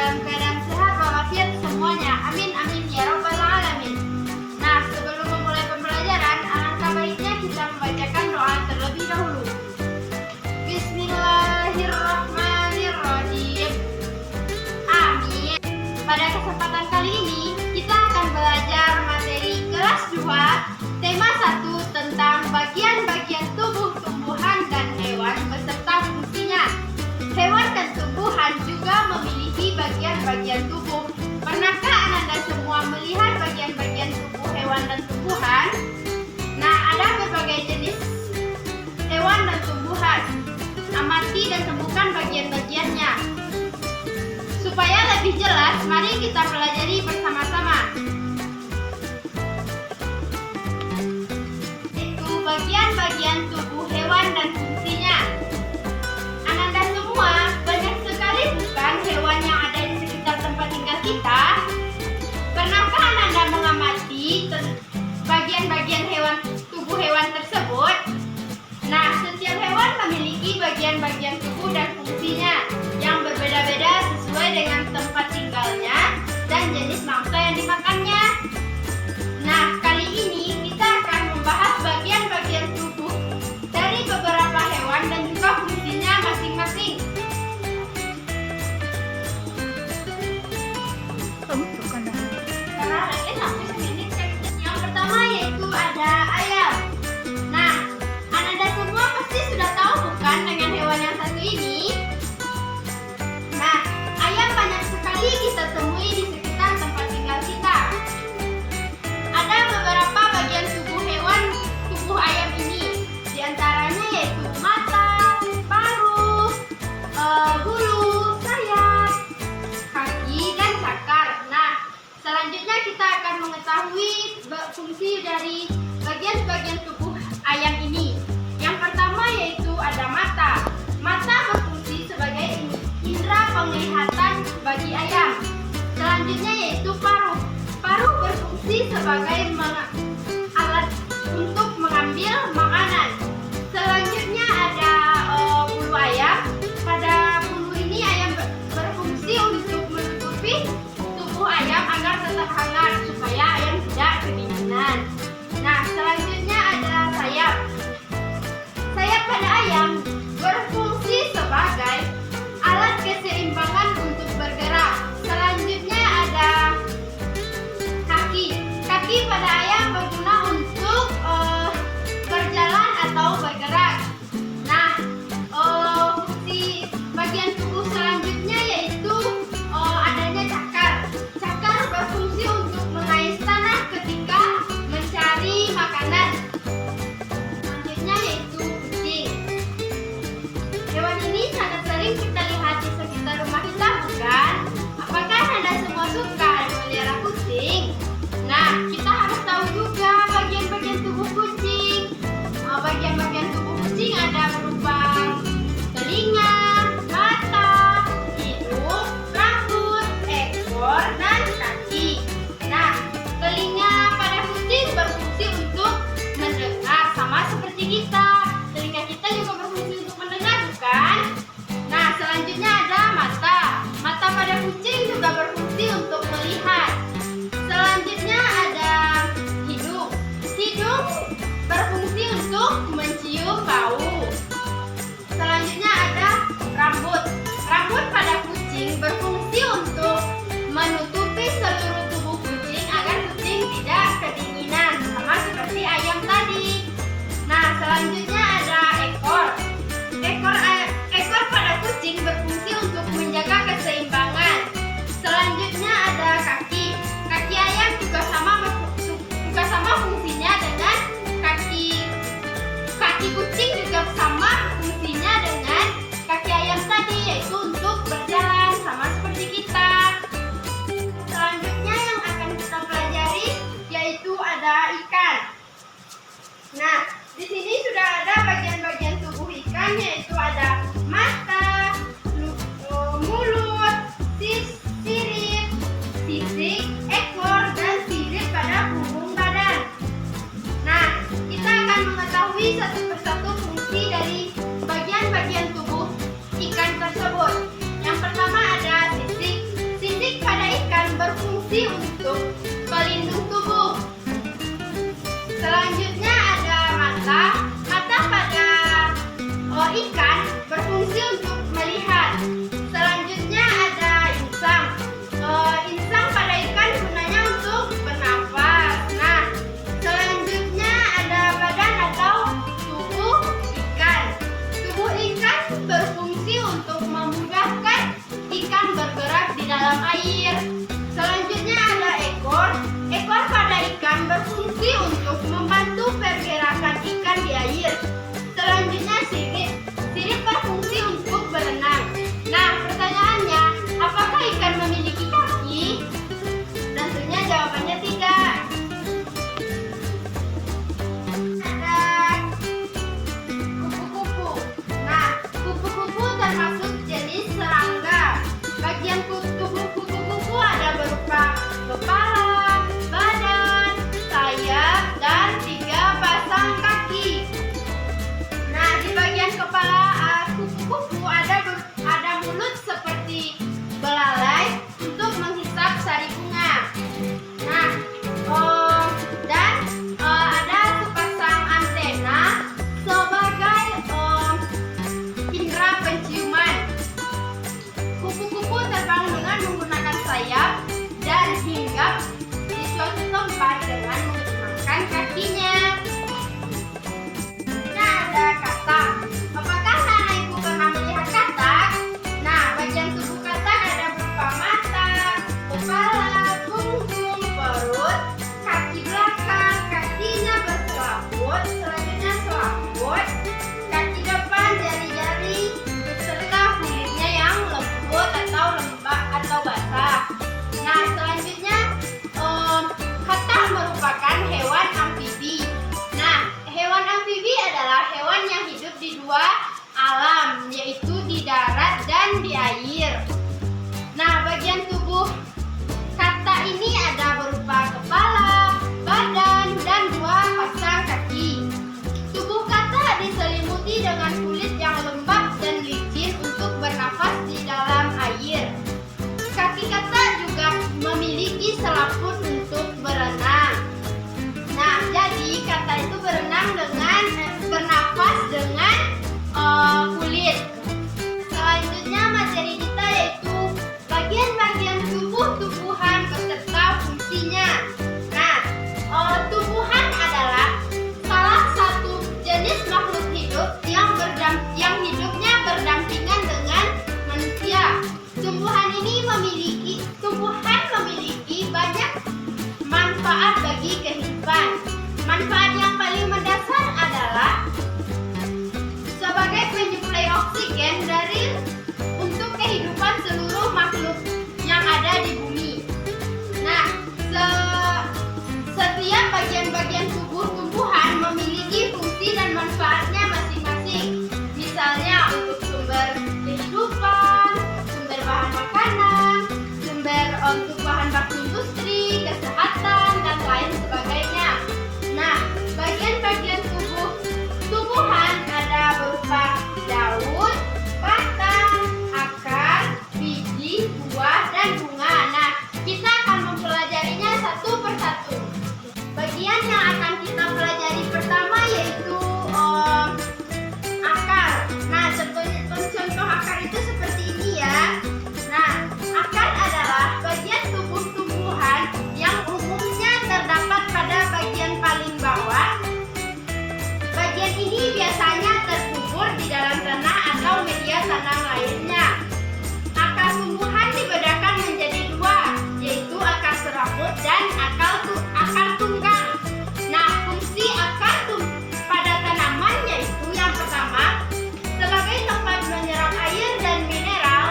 dalam keadaan sehat walafiat semuanya. Amin amin ya rabbal alamin. Nah, sebelum memulai pembelajaran, alangkah baiknya kita membacakan doa terlebih dahulu. Bismillahirrahmanirrahim. Amin. Pada kesempatan kali ini kita akan belajar materi kelas 2, tema 1 tentang bagian-bagian tubuh tumbuhan dan hewan beserta fungsinya. Hewan dan tumbuhan juga memiliki bagian-bagian tubuh. Pernahkah Anda semua melihat bagian-bagian tubuh hewan dan tumbuhan? Nah, ada berbagai jenis hewan dan tumbuhan. Amati dan temukan bagian-bagiannya. Supaya lebih jelas, mari kita pelajari bersama-sama. Itu bagian-bagian tubuh hewan dan fungsinya. Ananda semua, banyak sekali bukan hewan yang ada di sekitar tempat tinggal kita? Pernahkah Ananda mengamati bagian-bagian hewan tubuh hewan tersebut? Nah, setiap hewan memiliki bagian-bagian tubuh dan fungsinya yang berbeda-beda sesuai dengan tempat tinggalnya dan jenis mangsa yang dimakannya. Nah, kali ini kita akan membahas bagian-bagian tubuh dari beberapa hewan dan juga fungsinya masing-masing. Yang pertama yaitu ada ayam. Nah, Anda semua pasti sudah tahu bukan dengan hewan yang satu ini? Nah, ayam banyak sekali kita temui di sekitar tempat tinggal kita. Ada beberapa bagian tubuh hewan, tubuh ayam ini. Di antaranya yaitu mata, paruh, bulu, sayap, kaki, dan cakar. Nah, selanjutnya kita akan mengetahui fungsi dari bagian-bagian tubuh ayam ini. Yang pertama yaitu ada mata. Mata berfungsi sebagai indera penglihatan bagi ayam. Selanjutnya yaitu paruh. Paruh berfungsi sebagai alat untuk mengambil makanan. Selanjutnya ada bulu ayam. Pada bulu ini ayam berfungsi untuk menutupi tubuh ayam agar tetap hangat supaya ayam tidak kedinginan. Nah, selanjutnya ada sayap. Sayap pada ayam berfungsi sebagai alat keseimbangan untuk bergerak. Selanjutnya ada kaki. Kaki pada ayam berguna untuk berjalan atau bergerak. Nah, fungsi bagian tubuh selanjutnya yaitu adanya cakar. Cakar berfungsi untuk mengais tanah ketika mencari makanan. Selanjutnya yaitu kucing. Hewan ini sangat sering kita lihat di sekitar rumah kita, bukan? Apakah Anda semua suka memelihara kucing? Nah, kita harus tahu juga bagian-bagian tubuh kucing. Bagian-bagian tubuh kucing ada berupa telinga, mata, hidung, rambut, ekor, dan kaki. Nah, telinga pada kucing berfungsi untuk mendengar, sama seperti kita. Telinga kita juga berfungsi untuk mendengar, bukan? Nah, selanjutnya ada mata. Mata pada kucing juga berfungsi untuk melihat. Selanjutnya ada hidung. Hidung berfungsi untuk mencium bau. Selanjutnya ada rambut. Rambut pada kucing berfungsi untuk menutupi seluruh tubuh kucing agar kucing tidak kedinginan, sama seperti ayam tadi. Nah, selanjutnya ada ekor. Ekor pada kucing berfungsi untuk menjaga keseimbangan. Selanjutnya ada kaki. Kaki ayam juga sama fungsinya dengan kaki kucing, juga sama fungsinya dengan kaki ayam tadi, yaitu untuk berjalan sama seperti kita. Selanjutnya yang akan kita pelajari yaitu ada ikan. Nah, di sini sudah ada bagian-bagian tubuh ikan, yaitu ada mata, mulut, sirip, sisik, ekor, dan sirip pada punggung badan. Nah, kita akan mengetahui satu persatu fungsi dari bagian-bagian tubuh ikan tersebut. Yang pertama ada sisik. air. Selanjutnya ada ekor. Ekor pada ikan berfungsi untuk membantu pergerakan ikan di air. Selanjutnya sirip. Sirip berfungsi untuk berenang. Nah, pertanyaannya, apakah ikan memiliki kaki? Tentunya jawabannya tidak. Ada kupu-kupu. Nah, kupu-kupu termasuk jenis serangga. Bagian tubuh kupu-kupu ada berupa kepala, badan, sayap, dan 3 pasang kaki. Nah, di bagian kepala kupu-kupu ada mulut seperti belalai untuk menghisap sari bunga. Nah, dan ada sepasang antena sebagai indera penciuman. Kupu-kupu terbang dengan menggunakan sayap dan hinggap di suatu tempat dengan menggunakan kakinya. Nah, ada katak. Apakah Nana Ibu pernah melihat katak? Nah, bagian tubuh katak ada berupa mata, kepala, punggung, perut, kaki belakang, kakinya berselaput, selanjutnya selaput, kaki depan, jari-jari, serta kulitnya yang lembut atau lembab atau basah. Nah, selanjutnya katak merupakan hewan amfibi. Nah, hewan amfibi adalah hewan yang hidup di 2 alam, yaitu di darat dan di air. Nah, bagian tubuh katak ini ada berupa kepala, badan, dan 2 pasang kaki. Tubuh katak diselimuti dengan kulit yang lembab dan licin untuk bernafas di dalam air. Kaki katak juga memiliki selaput untuk berenang. Nah, jadi katak itu bernafas dengan kulit. Selanjutnya materi kita yaitu bagian-bagian tumbuhan beserta fungsinya. Nah, tumbuhan adalah salah satu jenis makhluk hidup yang hidupnya berdampingan dengan manusia. Tumbuhan memiliki banyak manfaat bagi kehidupan. Manfaat yang paling mendasar adalah sebagai penyuplai oksigen untuk kehidupan seluruh makhluk yang ada di bumi. Nah, setiap bagian-bagian tubuh tumbuhan memiliki fungsi dan manfaatnya masing-masing. Misalnya untuk sumber kehidupan, sumber bahan makanan, sumber untuk bahan baku industri, kesehatan, dan lain sebagainya. Nah, bagian-bagian tumbuhan ada berupa daun, batang, akar, biji, buah, dan bunga. Nah, kita akan mempelajarinya satu persatu. Bagian yang akan kita pelajari pertama yaitu akar. Nah, contoh akar itu seperti ini ya. Nah, akar adalah bagian tubuh tumbuhan yang umumnya terdapat pada bagian paling bawah. Bagian ini biasanya terkubur di dalam tanah atau media tanam lainnya. Akar tumbuhan dibedakan menjadi 2, yaitu akar serabut dan akar tunggang. Nah, fungsi akar pada tanaman yaitu yang pertama, sebagai tempat menyerap air dan mineral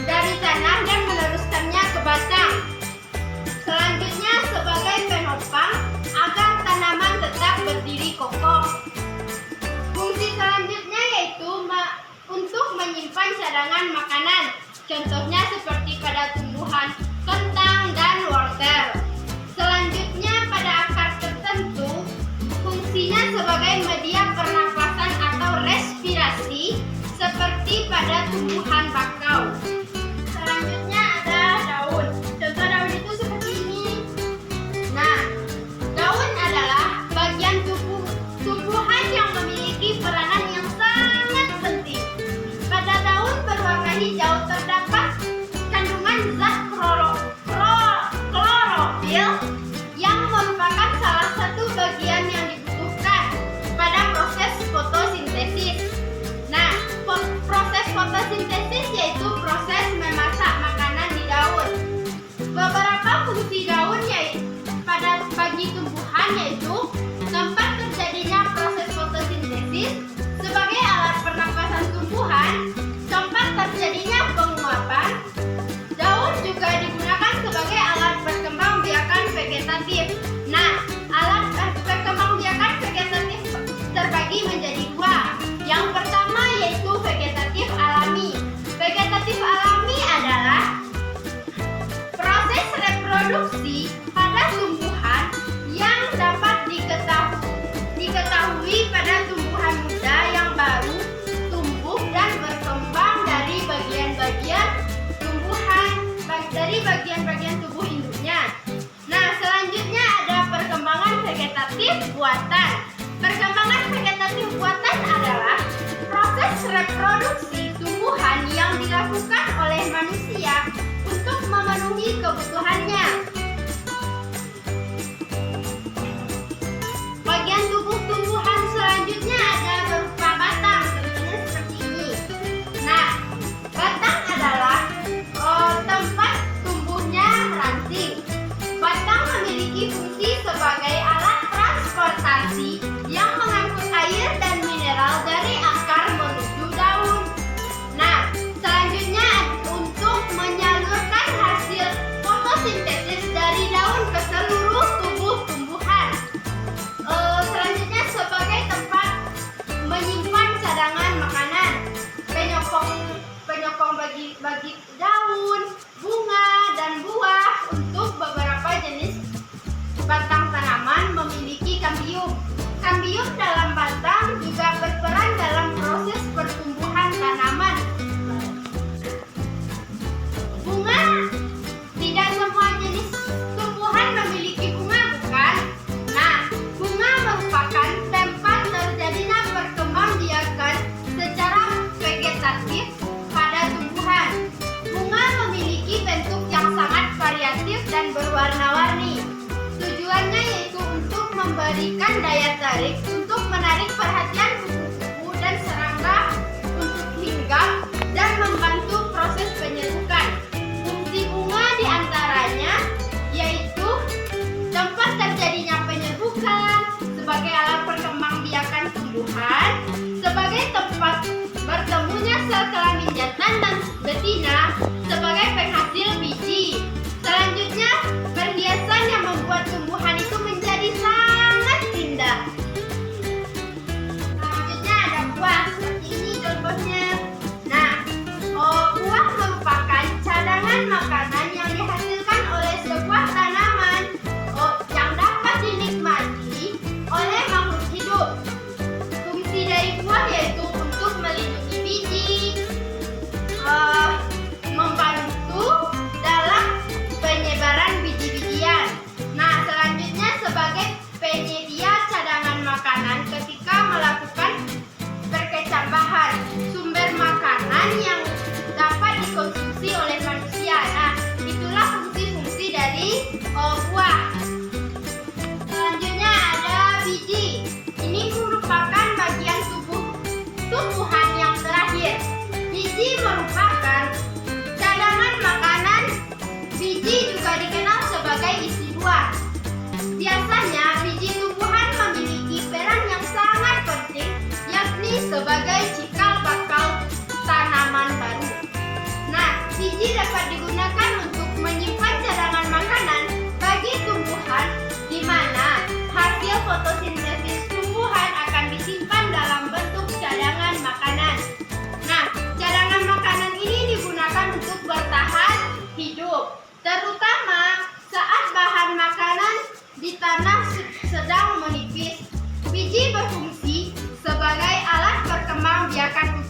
dari tanah dan meneruskannya ke batang. Selanjutnya, sebagai penopang agar tanaman tetap berdiri kokoh. Fungsi selanjutnya yaitu untuk menyimpan cadangan makanan. Contohnya seperti pada tumbuhan kentang dan wortel. Selanjutnya, pada akar tertentu, fungsinya sebagai media pernapasan atau respirasi seperti pada tumbuhan bakau. Selanjutnya ada daun. Contoh daun itu seperti ini. Nah, daun adalah bagian tumbuhan yang memiliki peranan yang sangat penting. Pada daun berwarna hijau terdapat kandungan zat klorofil yang merupakan salah satu bagian yang dibutuhkan pada proses fotosintesis. Nah, proses fotosintesis yaitu proses memasak makanan di daun. bagian-bagian tubuh induknya. Nah, selanjutnya ada perkembangan vegetatif buatan. Perkembangan vegetatif buatan adalah proses reproduksi tumbuhan yang dilakukan oleh manusia untuk memenuhi kebutuhannya. Bagian tubuh tumbuhan selanjutnya ada berupa batang, contohnya seperti ini. Nah, batang adalah tempat tumbuhnya ranting. Batang memiliki fungsi sebagai alat transportasi yang mengangkut air dan mineral dari akar menuju daun. Nah, selanjutnya untuk menyalurkan hasil fotosintesis dari daun ke seluruh tubuh tumbuhan. Selanjutnya sebagai tempat menyimpan cadangan makanan, penyokong bagi daun, bunga, dan buah. Untuk beberapa jenis batang tanaman memiliki kambium. Kambium dalam batang juga berperan dalam proses pertumbuhan tanaman. Bunga, tidak semua jenis tumbuhan memiliki bunga, bukan? Nah, bunga merupakan tempat terjadinya perkembangbiakan secara vegetatif pada tumbuhan. Bunga memiliki bentuk yang sangat variatif dan berwarna-warni. Tujuannya yaitu untuk memberikan daya tarik untuk menarik perhatian kupu-kupu dan serangga untuk hinggap dan membantu proses penyerukan. Fungsi bunga diantaranya yaitu tempat terjadinya penyerukan, sebagai alat perkembangbiakan tumbuhan, sebagai tempat bertemunya sel kelamin jantan dan betina, sebagai penghasil biji. Selanjutnya, perhiasan yang membuat tumbuhan itu menjadi sangat indah. Selanjutnya ada buah, seperti ini contohnya. Nah, buah merupakan cadangan makanan yang dihasilkan oleh sebuah tanaman yang dapat dinikmati oleh makhluk hidup. Fungsi dari buah yaitu untuk melindungi biji, membantu dalam penyebaran biji-bijian. Nah, selanjutnya sebagai penyedia cadangan makanan ketika melakukan perkecambahan sumber makanan yang dapat dikonsumsi oleh manusia. Nah, itulah fungsi-fungsi dari buah. Selanjutnya ada biji. Ini merupakan bagian tubuh tumbuhan yang terakhir. Biji merupakan cadangan makanan. Biji juga dikenal sebagai isi buah. Biasanya biji tumbuhan memiliki peran yang sangat penting, yakni sebagai cikal bakal tanaman baru. Nah, biji dapat digunakan untuk menyimpan cadangan makanan bagi tumbuhan, di mana hasil fotosintesis tumbuhan akan disimpan dalam bentuk cadangan makanan. Nah, cadangan makanan ini digunakan untuk bertahan hidup, terutama saat bahan makanan di tanah sedang menipis. Biji berfungsi sebagai alat perkembangbiakan